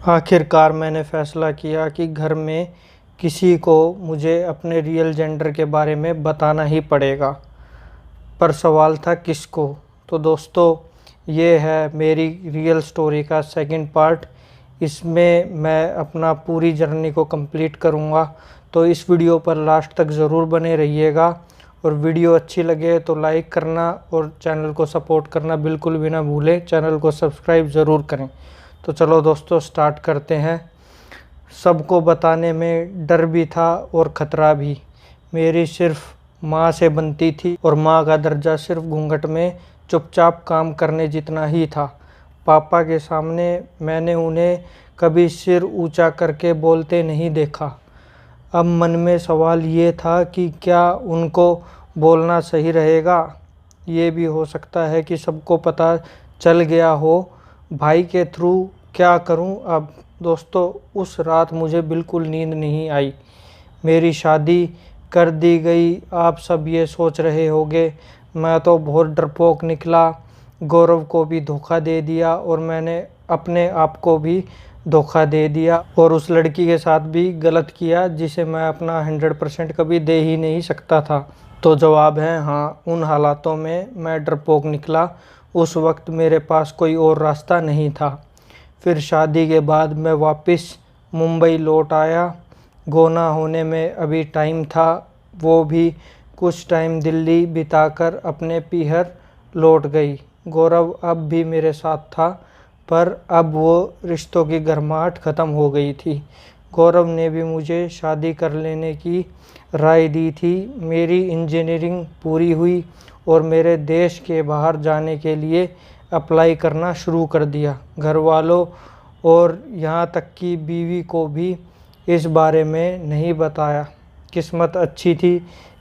आखिरकार मैंने फ़ैसला किया कि घर में किसी को मुझे अपने रियल जेंडर के बारे में बताना ही पड़ेगा। पर सवाल था किसको? तो दोस्तों, ये है मेरी रियल स्टोरी का सेकंड पार्ट। इसमें मैं अपना पूरी जर्नी को कंप्लीट करूँगा, तो इस वीडियो पर लास्ट तक ज़रूर बने रहिएगा। और वीडियो अच्छी लगे तो लाइक करना और चैनल को सपोर्ट करना बिल्कुल भी ना भूलें। चैनल को सब्सक्राइब ज़रूर करें। तो चलो दोस्तों, स्टार्ट करते हैं। सबको बताने में डर भी था और ख़तरा भी। मेरी सिर्फ माँ से बनती थी और माँ का दर्जा सिर्फ घूंघट में चुपचाप काम करने जितना ही था। पापा के सामने मैंने उन्हें कभी सिर ऊंचा करके बोलते नहीं देखा। अब मन में सवाल ये था कि क्या उनको बोलना सही रहेगा? ये भी हो सकता है कि सबको पता चल गया हो। भाई के थ्रू क्या करूं अब? दोस्तों, उस रात मुझे बिल्कुल नींद नहीं आई। मेरी शादी कर दी गई। आप सब ये सोच रहे होंगे मैं तो बहुत डरपोक निकला, गौरव को भी धोखा दे दिया और मैंने अपने आप को भी धोखा दे दिया और उस लड़की के साथ भी गलत किया जिसे मैं अपना 100% कभी दे ही नहीं सकता था। तो जवाब है हाँ, उन हालातों में मैं डरपोक निकला। उस वक्त मेरे पास कोई और रास्ता नहीं था। फिर शादी के बाद मैं वापस मुंबई लौट आया। गोना होने में अभी टाइम था। वो भी कुछ टाइम दिल्ली बिताकर अपने पीहर लौट गई। गौरव अब भी मेरे साथ था, पर अब वो रिश्तों की गर्माहट ख़त्म हो गई थी। गौरव ने भी मुझे शादी कर लेने की राय दी थी। मेरी इंजीनियरिंग पूरी हुई और मेरे देश के बाहर जाने के लिए अप्लाई करना शुरू कर दिया। घर वालों और यहाँ तक कि बीवी को भी इस बारे में नहीं बताया। किस्मत अच्छी थी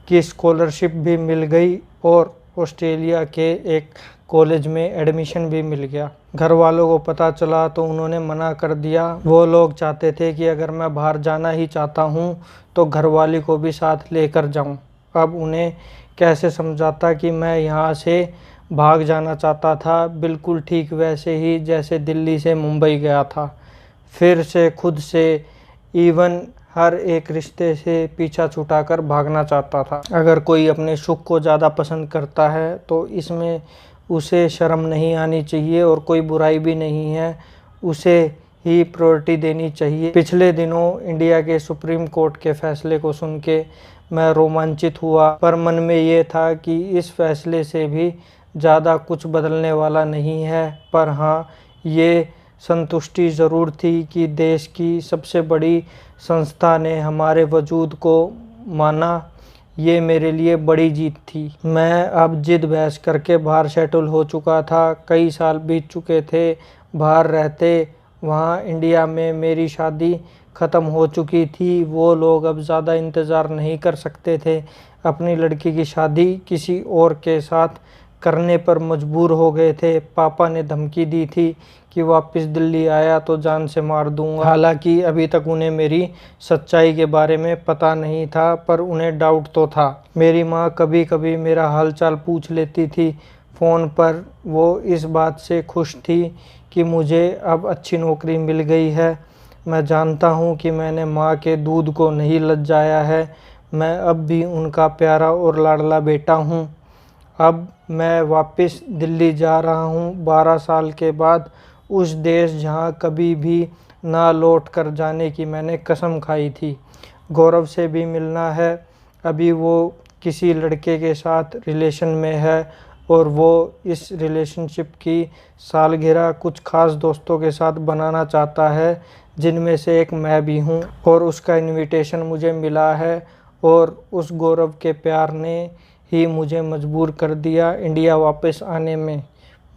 कि स्कॉलरशिप भी मिल गई और ऑस्ट्रेलिया के एक कॉलेज में एडमिशन भी मिल गया। घर वालों को पता चला तो उन्होंने मना कर दिया। वो लोग चाहते थे कि अगर मैं बाहर जाना ही चाहता हूँ तो घरवाली को भी साथ लेकर जाऊँ। अब उन्हें कैसे समझाता कि मैं यहाँ से भाग जाना चाहता था, बिल्कुल ठीक वैसे ही जैसे दिल्ली से मुंबई गया था। फिर से खुद से इवन हर एक रिश्ते से पीछा छुटाकर भागना चाहता था। अगर कोई अपने सुख को ज़्यादा पसंद करता है तो इसमें उसे शर्म नहीं आनी चाहिए और कोई बुराई भी नहीं है। उसे ही प्रायोरिटी देनी चाहिए। पिछले दिनों इंडिया के सुप्रीम कोर्ट के फैसले को सुन के मैं रोमांचित हुआ, पर मन में ये था कि इस फैसले से भी ज़्यादा कुछ बदलने वाला नहीं है। पर हाँ, ये संतुष्टि ज़रूर थी कि देश की सबसे बड़ी संस्था ने हमारे वजूद को माना। ये मेरे लिए बड़ी जीत थी। मैं अब जिद बहस करके बाहर सेटल हो चुका था। कई साल बीत चुके थे बाहर रहते। वहाँ इंडिया में मेरी शादी ख़त्म हो चुकी थी। वो लोग अब ज़्यादा इंतज़ार नहीं कर सकते थे। अपनी लड़की की शादी किसी और के साथ करने पर मजबूर हो गए थे। पापा ने धमकी दी थी कि वापस दिल्ली आया तो जान से मार दूंगा। हालांकि अभी तक उन्हें मेरी सच्चाई के बारे में पता नहीं था, पर उन्हें डाउट तो था। मेरी माँ कभी कभी मेरा हालचाल पूछ लेती थी फ़ोन पर। वो इस बात से खुश थी कि मुझे अब अच्छी नौकरी मिल गई है। मैं जानता हूँ कि मैंने माँ के दूध को नहीं लज्जाया है। मैं अब भी उनका प्यारा और लाडला बेटा हूँ। अब मैं वापस दिल्ली जा रहा हूँ 12 साल के बाद, उस देश जहाँ कभी भी ना लौट कर जाने की मैंने कसम खाई थी। गौरव से भी मिलना है। अभी वो किसी लड़के के साथ रिलेशन में है और वो इस रिलेशनशिप की सालगिरह कुछ खास दोस्तों के साथ बनाना चाहता है, जिनमें से एक मैं भी हूँ। और उसका इनविटेशन मुझे मिला है और उस गौरव के प्यार ने ही मुझे मजबूर कर दिया इंडिया वापस आने में।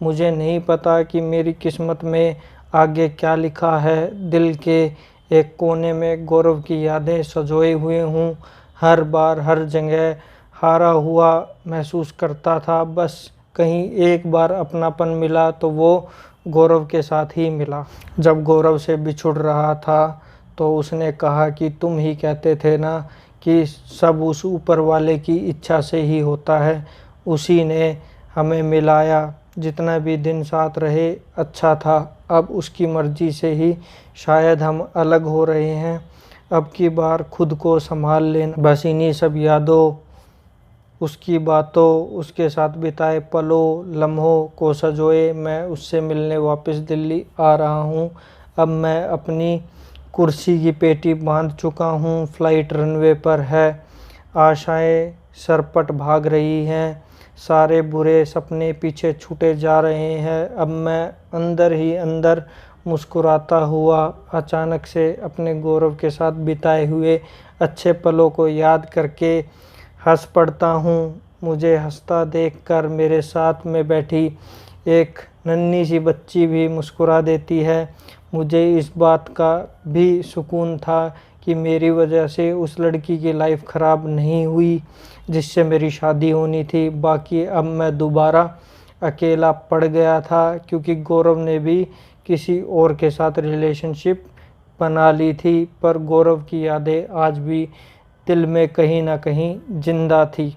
मुझे नहीं पता कि मेरी किस्मत में आगे क्या लिखा है। दिल के एक कोने में गौरव की यादें संजोए हुए हूँ। हर बार हर जगह हारा हुआ महसूस करता था। बस कहीं एक बार अपनापन मिला तो वो गौरव के साथ ही मिला। जब गौरव से बिछुड़ रहा था तो उसने कहा कि तुम ही कहते थे ना कि सब उस ऊपर वाले की इच्छा से ही होता है। उसी ने हमें मिलाया। जितना भी दिन साथ रहे अच्छा था। अब उसकी मर्ज़ी से ही शायद हम अलग हो रहे हैं। अब की बार खुद को संभाल लेना। बस इन्हीं सब यादों, उसकी बातों, उसके साथ बिताए पलों, लम्हों को सँजोए मैं उससे मिलने वापस दिल्ली आ रहा हूँ। अब मैं अपनी कुर्सी की पेटी बांध चुका हूँ। फ़्लाइट रनवे पर है, आशाएं सरपट भाग रही हैं, सारे बुरे सपने पीछे छूटे जा रहे हैं। अब मैं अंदर ही अंदर मुस्कुराता हुआ अचानक से अपने गौरव के साथ बिताए हुए अच्छे पलों को याद करके हंस पड़ता हूँ। मुझे हंसता देखकर मेरे साथ में बैठी एक नन्ही सी बच्ची भी मुस्कुरा देती है। मुझे इस बात का भी सुकून था कि मेरी वजह से उस लड़की की लाइफ ख़राब नहीं हुई जिससे मेरी शादी होनी थी। बाकी अब मैं दोबारा अकेला पड़ गया था क्योंकि गौरव ने भी किसी और के साथ रिलेशनशिप बना ली थी, पर गौरव की यादें आज भी दिल में कहीं ना कहीं ज़िंदा थी।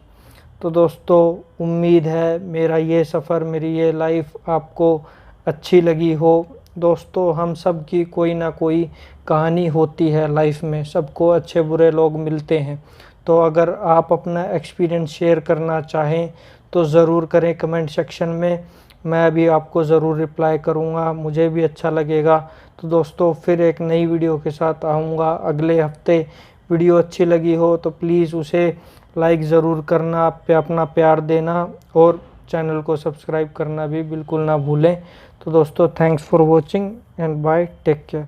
तो दोस्तों, उम्मीद है मेरा ये सफ़र, मेरी ये लाइफ आपको अच्छी लगी हो। दोस्तों, हम सब की कोई ना कोई कहानी होती है लाइफ में, सबको अच्छे बुरे लोग मिलते हैं। तो अगर आप अपना एक्सपीरियंस शेयर करना चाहें तो ज़रूर करें कमेंट सेक्शन में। मैं भी आपको ज़रूर रिप्लाई करूँगा, मुझे भी अच्छा लगेगा। तो दोस्तों, फिर एक नई वीडियो के साथ आऊँगा अगले हफ्ते। वीडियो अच्छी लगी हो तो प्लीज़ उसे लाइक ज़रूर करना, आप पे अपना प्यार देना और चैनल को सब्सक्राइब करना भी बिल्कुल ना भूलें। तो दोस्तों, thanks for watching and bye, take care.